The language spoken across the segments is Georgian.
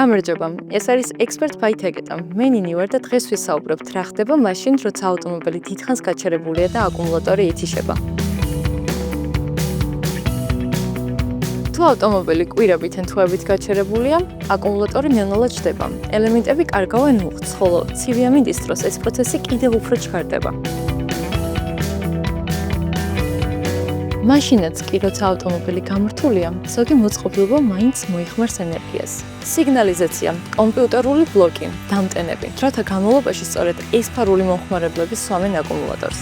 გამარჯობა, ეს არის ექსპერტ ბაი თეგეტა. მე ნინი ვარ და დღეს ვისაუბრებთ რა ხდება მაშინ, როცა ავტომობილი დიდხანს გაჩერებულია და აკუმულატორი ითიშება. თუ ავტომობილი კვირებით ან თვეებით გაჩერებულია, აკუმულატორი ნელ-ნელა ჩდება. ელემენტები კარგავენ მუხტს, ხოლო ცივი ამინდის დროს ეს პროცესი კიდევ უფრო ჩქარდება. მაშინაც კი, როცა ავტომობილი გამრთულია, ზოგი მოწყობილობა მაინც მოიხმარს ენერგიას. სიგნალიზაცია, კომპიუტერული ბლოკი, დამტენები. დროთა განმავლობაში სწორედ ეს ფარული მომხმარებლები სვამენ აკუმულატორს.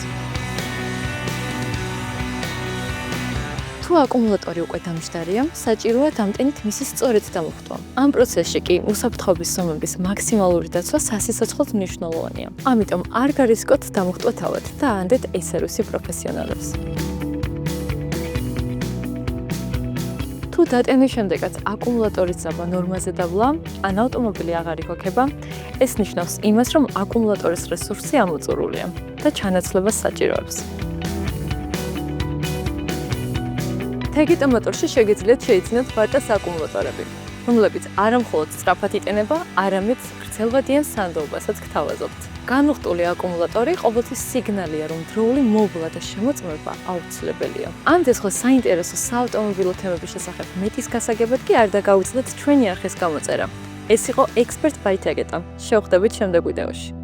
თუ აკუმულატორი უკვე დამჯდარია, საჭიროა დამტენით მისი სწორედ დამუხტვა. ამ პროცესში კი უსაფრთხოების ზომების მაქსიმალური დაცვა სასიცოცხლოდ მნიშვნელოვანია. ამიტომ არ გარისკოთ დამუხტვა თავად და ანდეთ ეს-სერვისი პროფესიონალებს. თუ დატენის შემდეგაც აკუმულატორის ძაბვა ნორმაზე დავლა, ან ავტომობილი აღარ იქოქება, ეს ნიშნავს იმას, რომ აკუმულატორის რესურსი ამოწურულია და ჩანაცვლებას საჭიროებს. თეგეტა მოტორში შეგიძლიათ შეიძინოთ ვარტას აკუმულატორები, რომლებიც არამხოლოდ სწრაფად იტენება, არამედ გრძელვადიან სანდოობასაც გთავაზობთ. განუხტული აკუმულატორი ყოველთვის სიგნალია, რომ დროული მოვლა და შემოწმება აუცილებელია. ამ დღეს საინტერესო საავტომობილო თემების შესახებ მეტის გასაგებად კი არ დაგაუძლეთ ჩვენი არხის გამოწერა. ეს იყო ექსპერტ ბაი თეგეტა. შევხვდებით შემდეგ ვიდეოში.